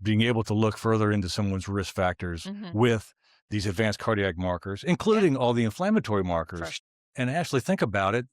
being able to look further into someone's risk factors with these advanced cardiac markers, including all the inflammatory markers. And actually think about it.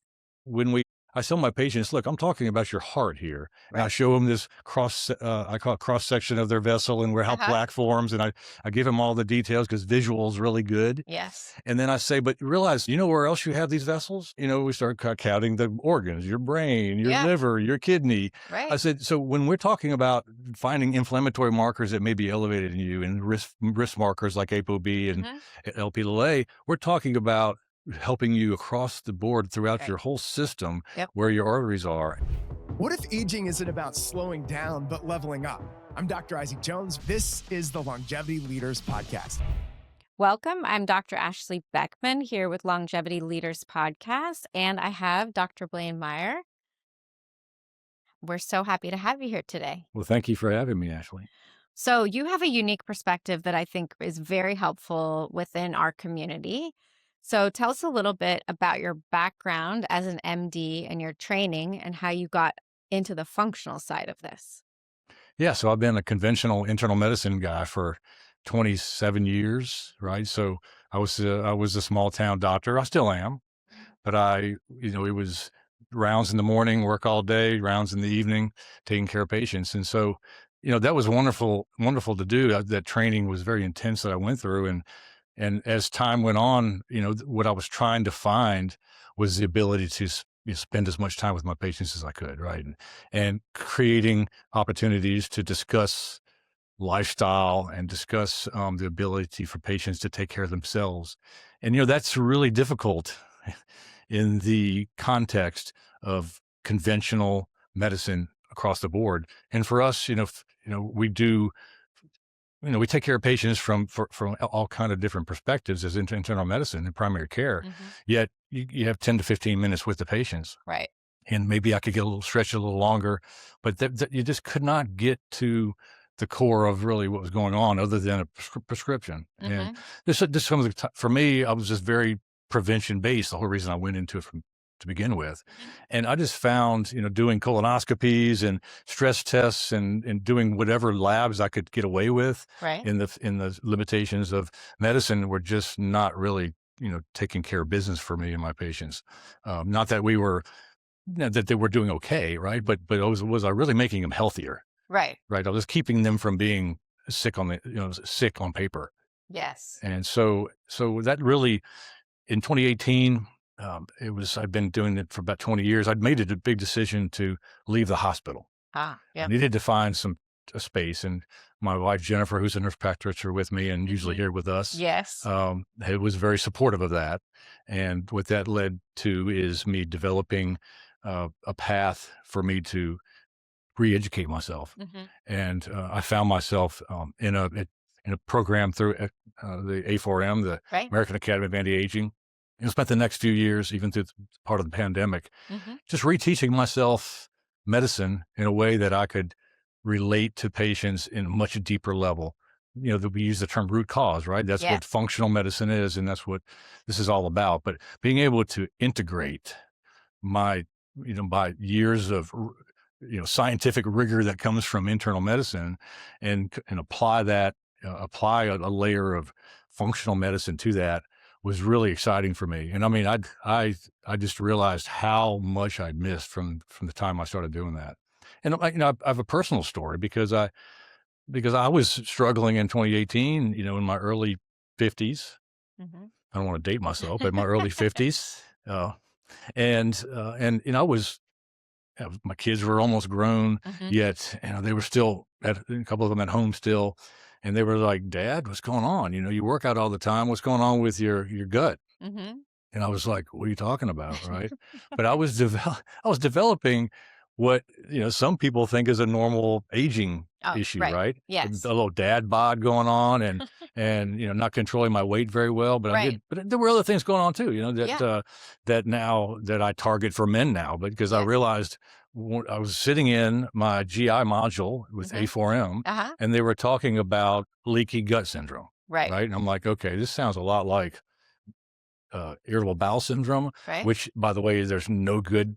I tell my patients, look, I'm talking about your heart here. And I show them this I call it cross section of their vessel and where how plaque forms. And I give them all the details because visual is really good. Yes. And then I say, but realize, you know where else you have these vessels? We start counting the organs, your brain, your liver, your kidney. Right. I said, so when we're talking about finding inflammatory markers that may be elevated in you and risk markers like ApoB and Lp(a), we're talking about helping you across the board throughout your whole system where your arteries are. What if aging isn't about slowing down, but leveling up? I'm Dr. Isaac Jones. This is the Longevity Leaders Podcast. Welcome. I'm Dr. Ashley Beckman here with Longevity Leaders Podcast, and I have Dr. Blane Mire. We're so happy to have you here today. Well, thank you for having me, Ashley. So you have a unique perspective that I think is very helpful within our community. So tell us a little bit about your background as an MD and your training and how you got into the functional side of this. Yeah, so I've been a conventional internal medicine guy for 27 years, right? So I was a small town doctor. I still am, but it was rounds in the morning, work all day, rounds in the evening, taking care of patients. And so, that was wonderful to do. That training was very intense that I went through. And as time went on, what I was trying to find was the ability to spend as much time with my patients as I could, right? And creating opportunities to discuss lifestyle and discuss the ability for patients to take care of themselves. And, that's really difficult in the context of conventional medicine across the board. And for us, we take care of patients from all kind of different perspectives as internal medicine and primary care. Yet you have 10 to 15 minutes with the patients. Right. And maybe I could get stretch a little longer, but you just could not get to the core of really what was going on other than a prescription. And this comes for me, I was just very prevention based. The whole reason I went into it to begin with. And I just found, doing colonoscopies and stress tests and doing whatever labs I could get away with in the limitations of medicine were just not really, taking care of business for me and my patients. Not that that they were doing okay. Right. But was I really making them healthier? Right. Right. I was keeping them from being sick sick on paper. Yes. And so that really in 2018, I'd been doing it for about 20 years. I'd made it a big decision to leave the hospital. I needed to find a space. And my wife, Jennifer, who's a nurse practitioner with me and usually here with us, was very supportive of that. And what that led to is me developing a path for me to re-educate myself. And I found myself in a program through the A4M, the American Academy of Anti-Aging. I spent the next few years, even through part of the pandemic, just reteaching myself medicine in a way that I could relate to patients in a much deeper level. That we use the term root cause, right? That's what functional medicine is, and that's what this is all about. But being able to integrate my years of scientific rigor that comes from internal medicine and apply a layer of functional medicine to that was really exciting for me. And I mean, I just realized how much I'd missed from the time I started doing that. And I have a personal story because I was struggling in 2018, in my early 50s. I don't want to date myself, but in my early 50s. And I was, my kids were almost grown, yet they were still a couple of them at home still. And they were like, "Dad, what's going on? You work out all the time. What's going on with your gut?" And I was like, "What are you talking about?" Right. But I was developing what, some people think is a normal aging issue, right? Yes. A little dad bod going on and, not controlling my weight very well, but but there were other things going on too, that now that I target for men now, because I realized I was sitting in my GI module with A4M and they were talking about leaky gut syndrome. Right. And I'm like, okay, this sounds a lot like irritable bowel syndrome, which, by the way, there's no good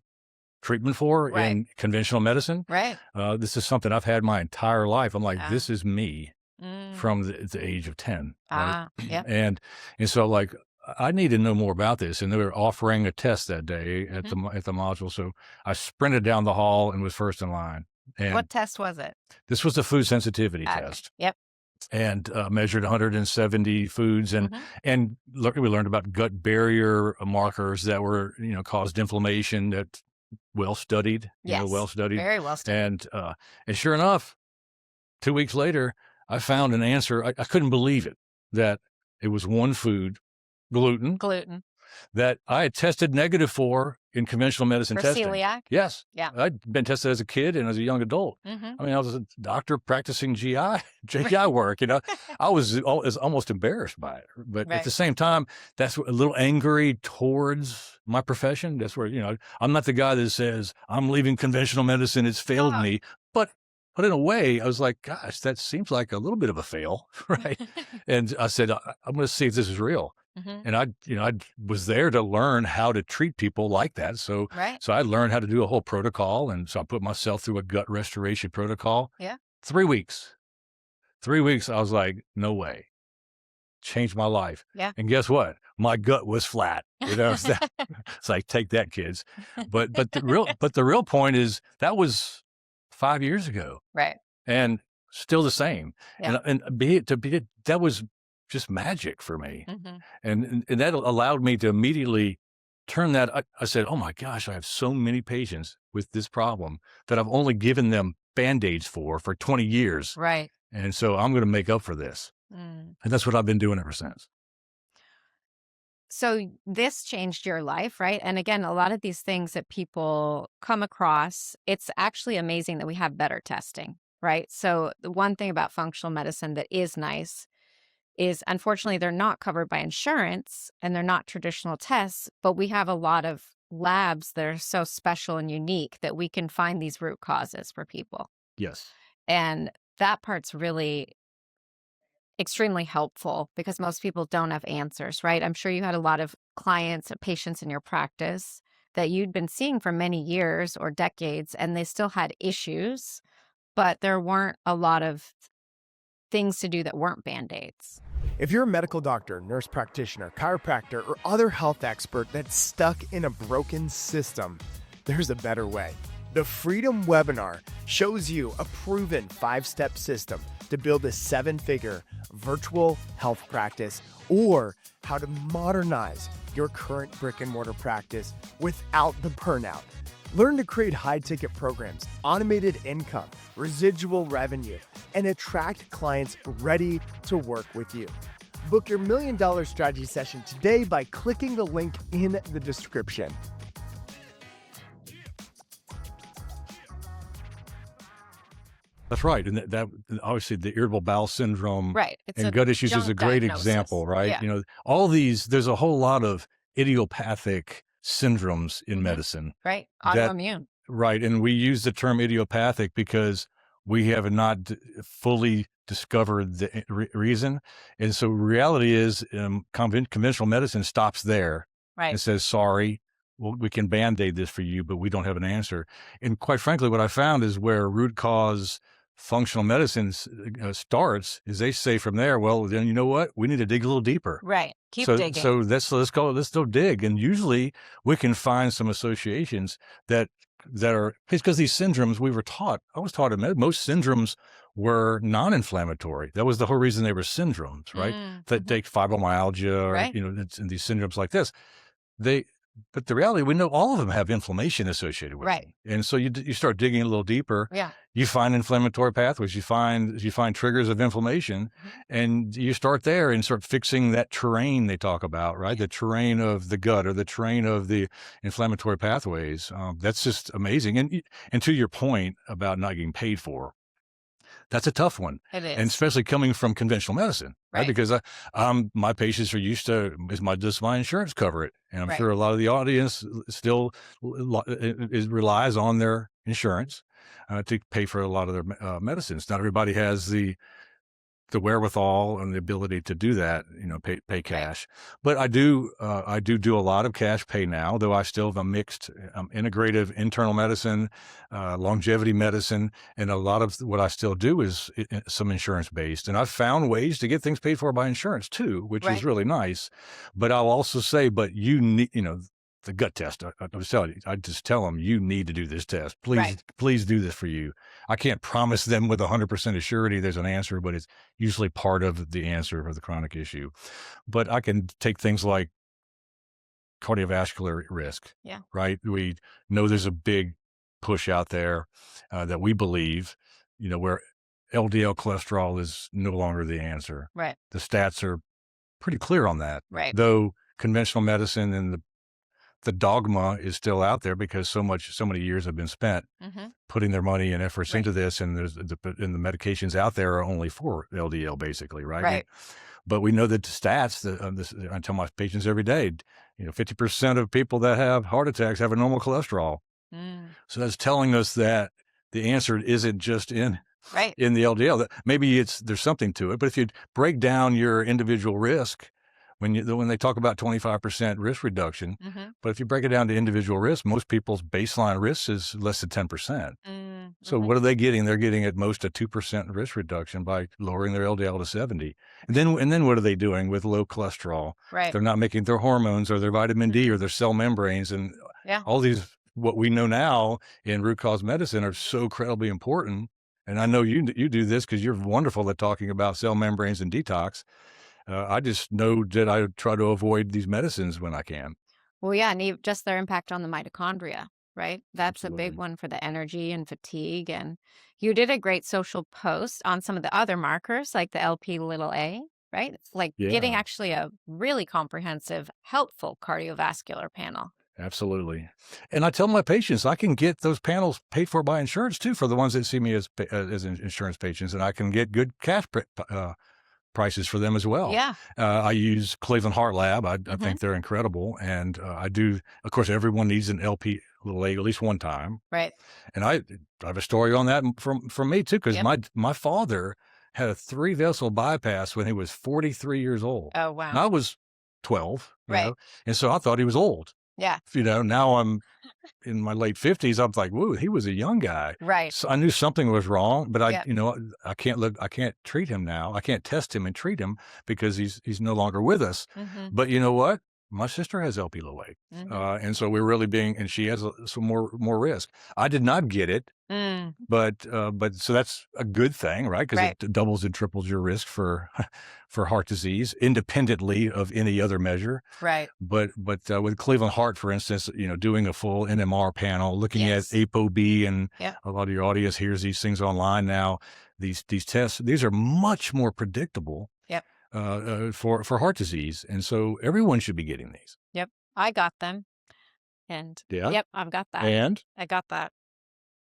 treatment for Right. in conventional medicine. Right. This is something I've had my entire life. I'm like, Ah. this is me Mm. from the age of 10. Right? Yep. And so like, I need to know more about this. And they were offering a test that day at the module. So I sprinted down the hall and was first in line. And what test was it? This was the food sensitivity test. Yep. And measured 170 foods, and we learned about gut barrier markers that were, caused inflammation. That well studied, well studied, very well studied. And sure enough, 2 weeks later, I found an answer. I couldn't believe it, that it was one food, gluten, that I had tested negative for in conventional medicine testing. Celiac? Yes. Yeah. I'd been tested as a kid and as a young adult. I mean, I was a doctor practicing GI work, I was almost embarrassed by it. But at the same time, that's a little angry towards my profession. That's where, I'm not the guy that says, I'm leaving conventional medicine, it's failed me. But in a way, I was like, gosh, that seems like a little bit of a fail, right? And I said, I'm going to see if this is real. And I was there to learn how to treat people like that. So I learned how to do a whole protocol. And so I put myself through a gut restoration protocol. Yeah. 3 weeks. 3 weeks, I was like, no way. Changed my life. Yeah. And guess what? My gut was flat. It's like, take that, kids. But the real point is that was 5 years ago. Right. And still the same. Yeah. And that was just magic for me. And that allowed me to immediately turn that. I said, oh my gosh, I have so many patients with this problem that I've only given them Band-Aids for 20 years. Right. And so I'm going to make up for this. And that's what I've been doing ever since. So this changed your life, right? And again, a lot of these things that people come across, it's actually amazing that we have better testing, right? So the one thing about functional medicine that is nice is, unfortunately, they're not covered by insurance and they're not traditional tests, but we have a lot of labs that are so special and unique that we can find these root causes for people. Yes. And that part's really extremely helpful because most people don't have answers, right? I'm sure you had a lot of clients and patients in your practice that you'd been seeing for many years or decades, and they still had issues, but there weren't a lot of things to do that weren't Band-Aids. If you're a medical doctor, nurse practitioner, chiropractor, or other health expert that's stuck in a broken system, there's a better way. The Freedom webinar shows you a proven 5-step system to build a 7-figure virtual health practice, or how to modernize your current brick and mortar practice without the burnout. Learn to create high-ticket programs, automated income, residual revenue, and attract clients ready to work with you. Book your $1 million strategy session today by clicking the link in the description. That's right. And that obviously the irritable bowel syndrome right. and gut issues is a great example, right? Yeah. All these, there's a whole lot of idiopathic syndromes in medicine. Right. Autoimmune. Right. And we use the term idiopathic because we have not fully discovered the reason. And so reality is conventional medicine stops there. Right. And says, sorry, well, we can Band-Aid this for you, but we don't have an answer. And quite frankly, what I found is where root cause functional medicine starts is they say from there, well, then you know what? We need to dig a little deeper. Right. Keep digging. So let's go dig. And usually we can find some associations that are, because these syndromes I was taught in med, most syndromes were non-inflammatory. That was the whole reason they were syndromes, right? That take fibromyalgia or, and these syndromes like this, but the reality, we know all of them have inflammation associated with them. And so you start digging a little deeper. Yeah. You find inflammatory pathways. You find triggers of inflammation, and you start there and start fixing that terrain they talk about, right? The terrain of the gut or the terrain of the inflammatory pathways. That's just amazing. And to your point about not getting paid for, that's a tough one. It is. And especially coming from conventional medicine, right? Because my patients are used to, does my insurance cover it? And I'm sure a lot of the audience still relies on their insurance to pay for a lot of their medicines. Not everybody has the the wherewithal and the ability to do that, pay cash. But I do a lot of cash pay now, though I still have a mixed integrative internal medicine, longevity medicine, and a lot of what I still do is some insurance based. And I've found ways to get things paid for by insurance too, which is really nice. But I'll also say, but you need, the gut test. I was telling you, I just tell them, you need to do this test. Please do this for you. I can't promise them with 100% surety there's an answer, but it's usually part of the answer for the chronic issue. But I can take things like cardiovascular risk. Yeah. Right. We know there's a big push out there that we believe, where LDL cholesterol is no longer the answer. Right. The stats are pretty clear on that. Right. Though conventional medicine and the dogma is still out there because so many years have been spent putting their money and efforts into this, and the medications out there are only for LDL basically, right? Right. But we know that the stats, I tell my patients every day, 50% of people that have heart attacks have a normal cholesterol. So that's telling us that the answer isn't just in the LDL. That maybe there's something to it, but if you break down your individual risk, when they talk about 25% risk reduction, but if you break it down to individual risk, most people's baseline risk is less than 10%. So what are they getting? They're getting at most a 2% risk reduction by lowering their LDL to 70. And then what are they doing with low cholesterol? They're not making their hormones or their vitamin D or their cell membranes, and all these, what we know now in root cause medicine, are so incredibly important. And I know you do this because you're wonderful at talking about cell membranes and detox. I just know that I try to avoid these medicines when I can. Well, yeah, and just their impact on the mitochondria, right? That's Absolutely. a big one for the energy and fatigue. And you did a great social post on some of the other markers, like the LP(a), right? Like getting actually a really comprehensive, helpful cardiovascular panel. Absolutely. And I tell my patients I can get those panels paid for by insurance too, for the ones that see me as insurance patients, and I can get good cash prices for them as well. Yeah. I use Cleveland Heart Lab. I think they're incredible. And I do, of course, everyone needs an LP(a) at least one time. Right. And I have a story on that from me too, because my father had a 3-vessel bypass when he was 43 years old. Oh, wow. And I was 12. Right. And so I thought he was old. Yeah. Now I'm in my late 50s. I'm like, whoa, he was a young guy. Right. So I knew something was wrong, but I can't treat him now. I can't test him and treat him because he's no longer with us. But you know what? My sister has LP(a), and so we're really and she has some more risk. I did not get it, but so that's a good thing, right? Because it doubles and triples your risk for heart disease, independently of any other measure. Right. But with Cleveland Heart, for instance, doing a full NMR panel, looking at ApoB, and a lot of your audience hears these things online now. These tests, these are much more predictable. For heart disease. And so everyone should be getting these. Yep. I got them. And I've got that. And I got that,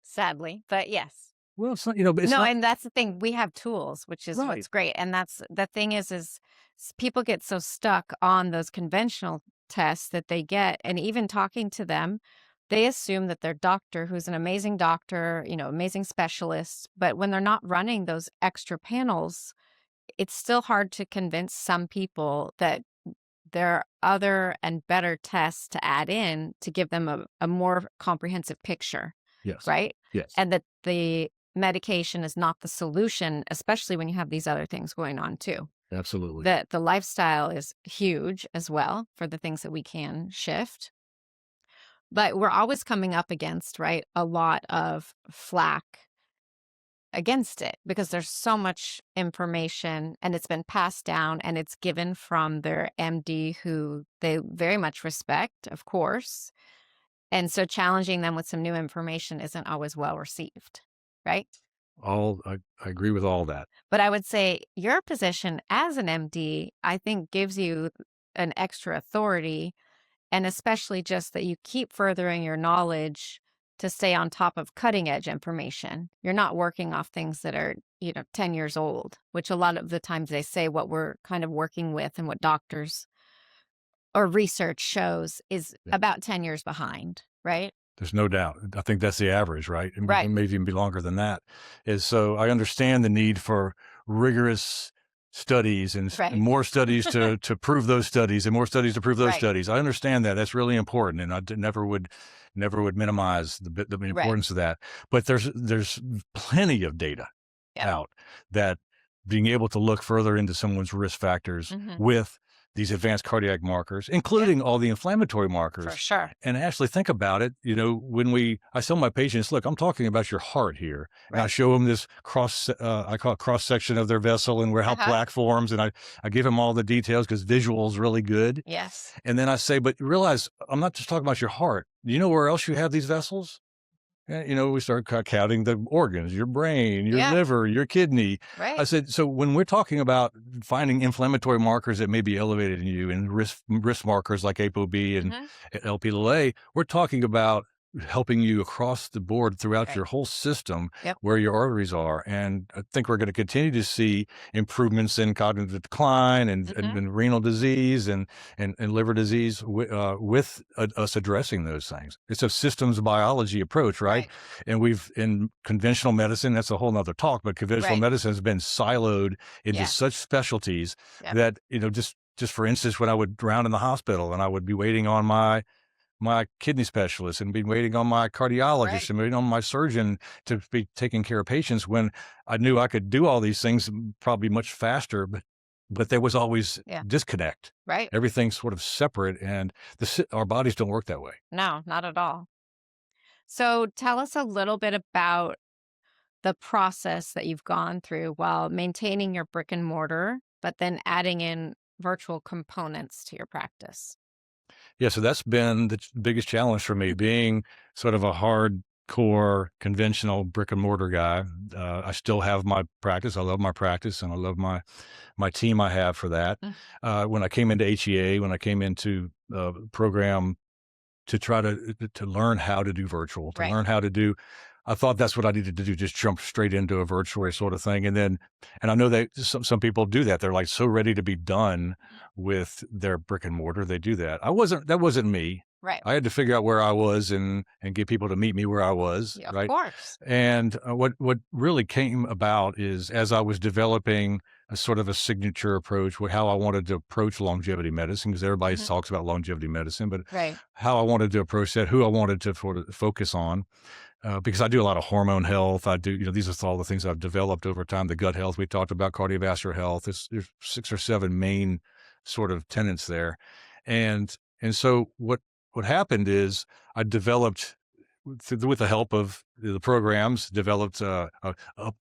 sadly, but yes. Well, it's not, it's not. And that's the thing. We have tools, which is what's great. And that's the thing is people get so stuck on those conventional tests that they get. And even talking to them, they assume that their doctor, who's an amazing doctor, amazing specialist, but when they're not running those extra panels, it's still hard to convince some people that there are other and better tests to add in to give them a more comprehensive picture. Yes. Right? Yes. And that the medication is not the solution, especially when you have these other things going on too. Absolutely. That the lifestyle is huge as well for the things that we can shift. But we're always coming up against, right, a lot of flack against it because there's so much information and it's been passed down and it's given from their MD who they very much respect, of course. And so challenging them with some new information isn't always well received, right? I agree with all that. But I would say your position as an MD, I think, gives you an extra authority, and especially just that you keep furthering your knowledge to stay on top of cutting edge information. You're not working off things that are, 10 years old, which a lot of the times they say what we're kind of working with and what doctors or research shows is about 10 years behind, right? There's no doubt. I think that's the average, right? It Right. may even be longer than that. So I understand the need for rigorous studies and Right. more studies to prove those studies and more studies to prove those Right. studies. I understand that. That's really important. And never would minimize the Right. importance of that. But there's plenty of data Yeah. out that being able to look further into someone's risk factors Mhm. with these advanced cardiac markers, including all the inflammatory markers. For sure. And actually think about it, you know, I tell my patients, look, I'm talking about your heart here. And I Right. show them this I call it cross section of their vessel and how plaque forms. And I give them all the details because visual is really good. Yes. And then I say, but realize I'm not just talking about your heart. Do you know where else you have these vessels? You know, we start counting the organs, your brain, your liver, your kidney. Right. I said, so when we're talking about finding inflammatory markers that may be elevated in you and risk markers like ApoB and LP-A, we're talking about helping you across the board throughout your whole system where your arteries are. And I think we're going to continue to see improvements in cognitive decline and renal disease and liver disease with us addressing those things. It's a systems biology approach, right? And in conventional medicine, that's a whole nother talk, but conventional medicine has been siloed into such specialties that, you know, just for instance, when I would round in the hospital and I would be waiting on my kidney specialist and be waiting on my cardiologist and waiting on my surgeon to be taking care of patients when I knew I could do all these things probably much faster, but there was always disconnect. Right. Everything's sort of separate and our bodies don't work that way. No, not at all. So tell us a little bit about the process that you've gone through while maintaining your brick and mortar, but then adding in virtual components to your practice. Yeah, so that's been the biggest challenge for me, being sort of a hardcore conventional brick and mortar guy. I still have my practice. I love my practice and I love my team I have for that. When I came into HEA, when I came into the program to try to learn how to do virtual, to learn how to do, I thought that's what I needed to do, just jump straight into a virtual sort of thing. And I know that some people do that. They're like so ready to be done with their brick and mortar. They do that. That wasn't me. Right. I had to figure out where I was and get people to meet me where I was. Yeah, right. Of course. And what really came about is as I was developing a sort of a signature approach, how I wanted to approach longevity medicine, because everybody talks about longevity medicine, but how I wanted to approach that, who I wanted to focus on. Because I do a lot of hormone health. I do, you know, these are all the things I've developed over time. The gut health, we talked about cardiovascular health. There's 6 or 7 main sort of tenets there. And so what happened is I developed, with the help of the programs, developed a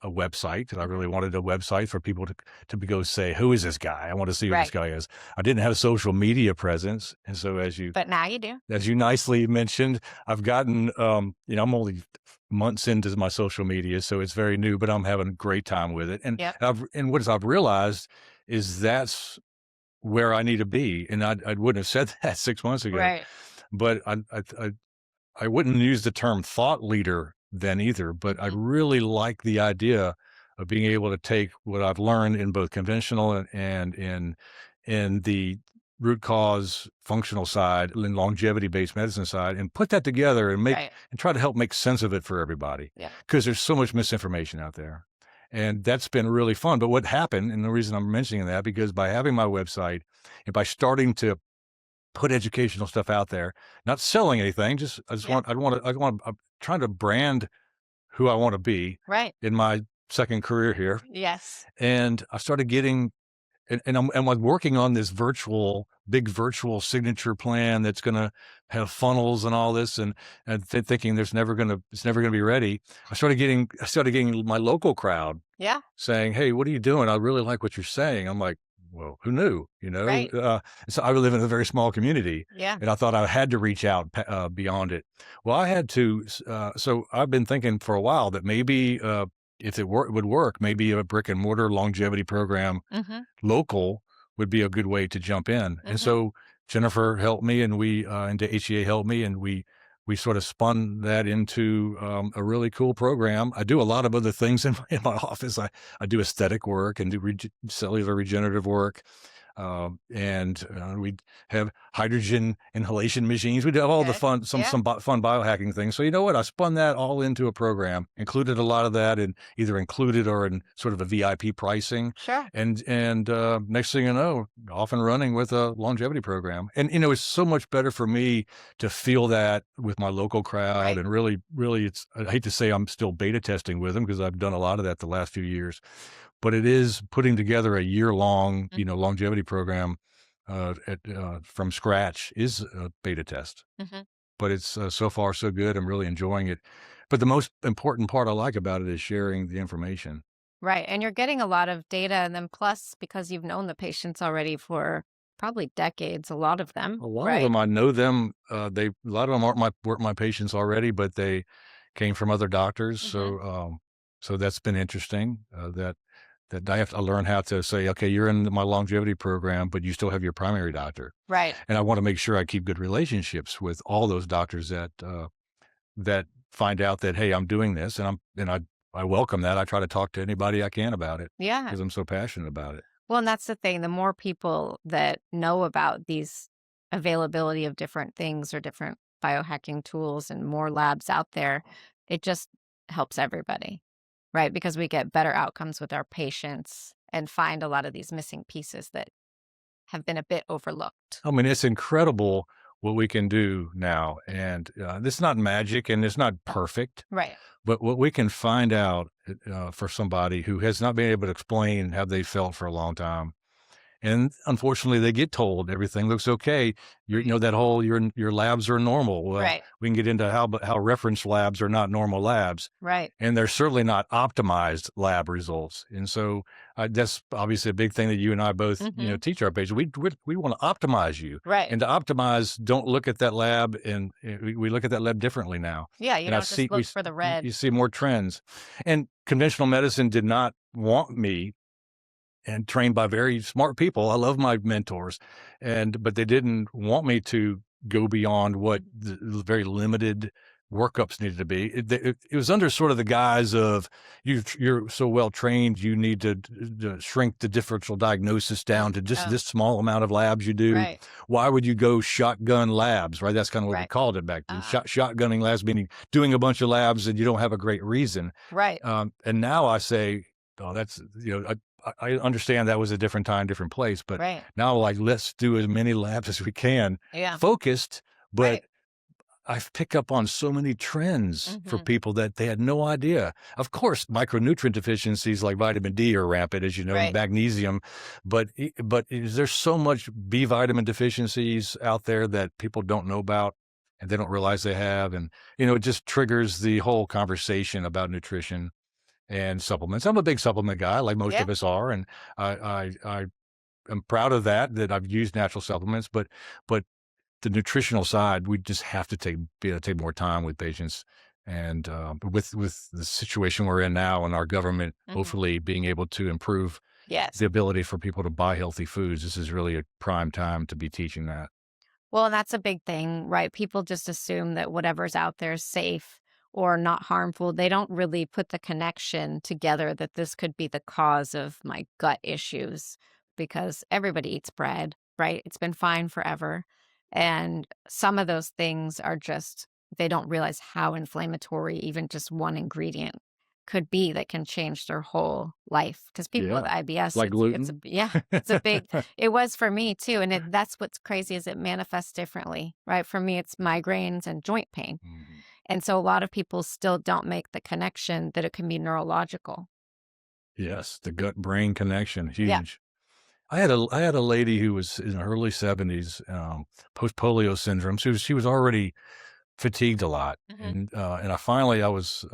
website. And I really wanted a website for people to go say, who is this guy? I want to see who this guy is. I didn't have a social media presence. And so but now you do. As you nicely mentioned, I've gotten, you know, I'm only months into my social media, so it's very new, but I'm having a great time with it. And what I've realized is that's where I need to be. And I wouldn't have said that 6 months ago. Right. But I wouldn't use the term thought leader then either, but I really like the idea of being able to take what I've learned in both conventional and in the root cause functional side and longevity-based medicine side and put that together and and try to help make sense of it for everybody. Because there's so much misinformation out there. And that's been really fun. But what happened, and the reason I'm mentioning that, because by having my website and by starting to put educational stuff out there, not selling anything, I'm trying to brand who I want to be in my second career here. Yes. And I started getting, and I'm working on this big virtual signature plan that's going to have funnels and all this, and thinking it's never going to be ready. I started getting my local crowd saying, hey, what are you doing? I really like what you're saying. I'm like, well, who knew, you know? So I live in a very small community and I thought I had to reach out beyond it. Well, I had to, so I've been thinking for a while that maybe, if it would work, maybe a brick and mortar longevity program local would be a good way to jump in. And so Jennifer helped me and and HEA helped me, and we sort of spun that into a really cool program. I do a lot of other things in my office. I do aesthetic work and do cellular regenerative work. And we'd have hydrogen inhalation machines. We'd have all the fun, fun biohacking things. So you know what? I spun that all into a program, included a lot of that in either included or in sort of a VIP pricing. Sure. And next thing you know, off and running with a longevity program. And, you know, it's so much better for me to feel that with my local crowd. And really, I hate to say I'm still beta testing with them because I've done a lot of that the last few years. But it is putting together a year-long, you know, longevity program from scratch is a beta test. But it's so far so good. I'm really enjoying it. But the most important part I like about it is sharing the information. Right. And you're getting a lot of data. And then plus, because you've known the patients already for probably decades, a lot of them. A lot of them, I know them. A lot of them weren't my patients already, but they came from other doctors. So that's been interesting. That I have to learn how to say, okay, you're in my longevity program, but you still have your primary doctor. Right. And I want to make sure I keep good relationships with all those doctors that find out that, hey, I'm doing this, and I welcome that. I try to talk to anybody I can about it. Yeah. Because I'm so passionate about it. Well, and that's the thing. The more people that know about these availability of different things or different biohacking tools and more labs out there, it just helps everybody. Right, because we get better outcomes with our patients and find a lot of these missing pieces that have been a bit overlooked. I mean, it's incredible what we can do now. And this is not magic and it's not perfect. Right. But what we can find out for somebody who has not been able to explain how they felt for a long time. And unfortunately, they get told everything looks okay. You know, that whole your labs are normal. Well, we can get into how reference labs are not normal labs. Right. And they're certainly not optimized lab results. And so that's obviously a big thing that you and I both, you know, teach our patients. We want to optimize you. Right. And to optimize, don't look at that lab, and we look at that lab differently now. Yeah, you don't just look for the red. You see more trends. And conventional medicine did not want me, and trained by very smart people. I love my mentors, but they didn't want me to go beyond what the very limited workups needed to be. It was under sort of the guise of you're so well trained, you need to shrink the differential diagnosis down to just this small amount of labs you do. Right. Why would you go shotgun labs, right? That's kind of what we called it back then. Shotgunning labs, meaning doing a bunch of labs and you don't have a great reason. Right. And now I say, oh, that's, you know, I understand that was a different time, different place, but now, like, let's do as many labs as we can, focused, but I've picked up on so many trends for people that they had no idea. Of course, micronutrient deficiencies like vitamin D are rampant, as you know, magnesium, but there's so much B vitamin deficiencies out there that people don't know about and they don't realize they have. And, you know, it just triggers the whole conversation about nutrition and supplements. I'm a big supplement guy, like most of us are, and I am proud of that I've used natural supplements. But the nutritional side, we just have to be able to take more time with patients, and with the situation we're in now, and our government hopefully being able to improve the ability for people to buy healthy foods. This is really a prime time to be teaching that. Well, and that's a big thing, right? People just assume that whatever's out there is safe or not harmful. They don't really put the connection together that this could be the cause of my gut issues, because everybody eats bread, right? It's been fine forever. And some of those things are just, they don't realize how inflammatory even just one ingredient could be that can change their whole life. Because people with IBS, like gluten. It's a big, it was for me too. And that's what's crazy, is it manifests differently, right? For me, it's migraines and joint pain. And so a lot of people still don't make the connection that it can be neurological. Yes, the gut-brain connection, huge. Yeah. I had a lady who was in her early 70s, post-polio syndrome. She was already fatigued a lot, and I was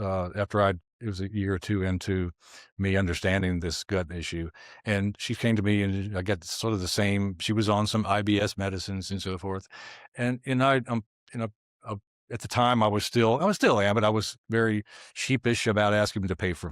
it was a year or two into me understanding this gut issue, and she came to me, and I got sort of the same. She was on some IBS medicines and so forth, and at the time, I still am, but I was very sheepish about asking them to pay for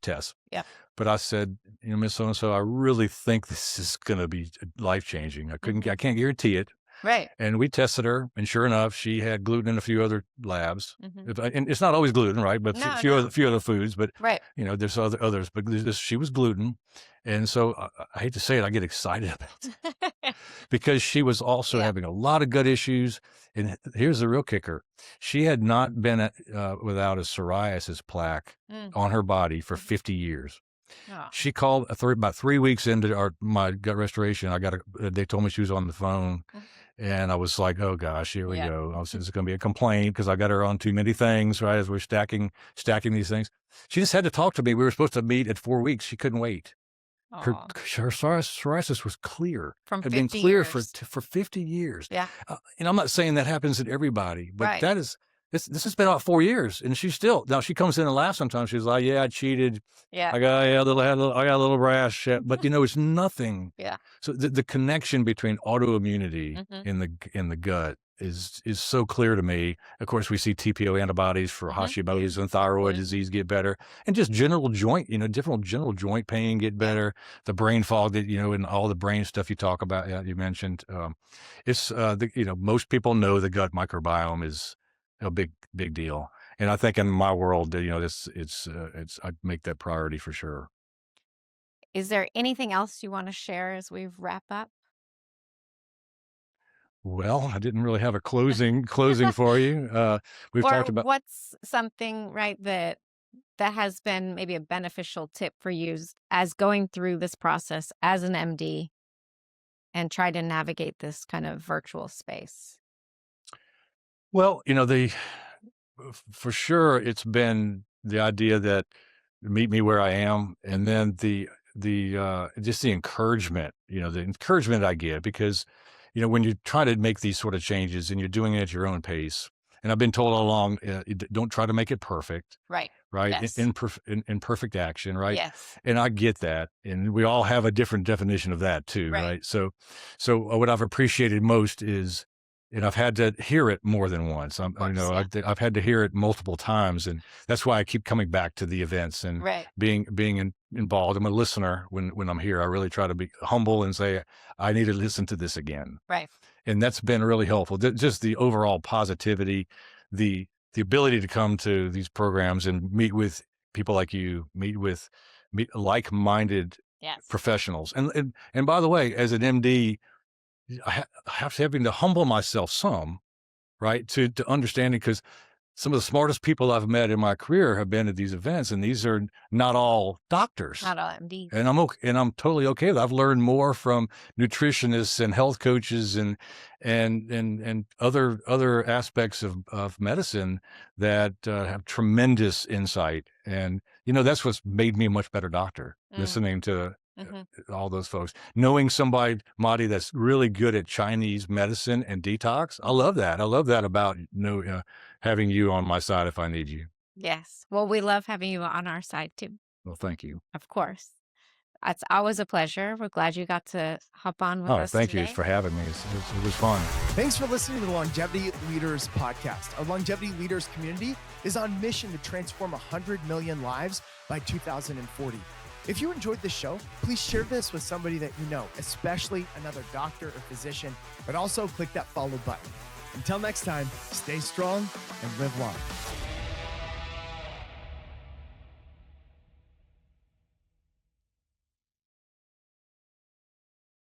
tests. Yeah. But I said, Miss So-and-so, I really think this is going to be life-changing. I can't guarantee it, Right. And we tested her, and sure enough, she had gluten in a few other labs. Mm-hmm. And it's not always gluten, right? But No, a few, no. few other foods. But Right. there's others. But she was gluten, and so I hate to say it, I get excited about it because she was also having a lot of gut issues. And here's the real kicker: she had not been without a psoriasis plaque on her body for 50 years. Oh. She called about 3 weeks into my gut restoration. They told me she was on the phone, and I was like, "Oh gosh, here we go." I was just going to be a complaint because I got her on too many things, right? As we're stacking these things, she just had to talk to me. We were supposed to meet at 4 weeks. She couldn't wait. Her psoriasis was clear. From had 50 been clear years. for 50 years. Yeah. And I'm not saying that happens in everybody, but Right. that is. This has been about 4 years, and she's still now. She comes in and laughs sometimes. She's like, "Yeah, I cheated. Yeah. I got a little rash, but it's nothing." Yeah. So the connection between autoimmunity Mm-hmm. in the gut is so clear to me. Of course, we see TPO antibodies for Hashimoto's and thyroid disease get better, and just general joint, different general joint pain get better. The brain fog that and all the brain stuff you talk about, you mentioned. It's most people know the gut microbiome is a big deal, and I think in my world, it's I make that priority for sure. Is there anything else you want to share as we wrap up? Well, I didn't really have a closing for you. We've Or talked about. what's something, right, that has been maybe a beneficial tip for you as going through this process as an MD and try to navigate this kind of virtual space? Well, for sure, it's been the idea that meet me where I am, and then the just the encouragement, the encouragement I get because, when you try to make these sort of changes and you're doing it at your own pace, and I've been told all along, don't try to make it perfect, Right. right? Yes. In perfect action, right? Yes. And I get that, and we all have a different definition of that too, right? So what I've appreciated most is, and I've had to hear it more than once. I've had to hear it multiple times, and that's why I keep coming back to the events and being involved. I'm a listener when I'm here. I really try to be humble and say, I need to listen to this again. Right. And that's been really helpful. Just the overall positivity, the ability to come to these programs and meet with people like you, meet like-minded professionals. And by the way, as an MD, I have having to humble myself some, right, to understanding, because some of the smartest people I've met in my career have been at these events, and these are not all doctors. Not all MDs. And I'm totally okay with it. I've learned more from nutritionists and health coaches and other aspects of medicine that have tremendous insight. And that's what's made me a much better doctor. Listening to all those folks, knowing somebody, Madi, that's really good at Chinese medicine and detox. I love that. I love that about having you on my side if I need you. Yes. Well, we love having you on our side too. Well, thank you. Of course. It's always a pleasure. We're glad you got to hop on with us thank today. you for having me. It was fun. Thanks for listening to the Longevity Leaders podcast. Our Longevity Leaders community is on mission to transform 100 million lives by 2040. If you enjoyed this show, please share this with somebody that you know, especially another doctor or physician, but also click that follow button. Until next time, stay strong and live long.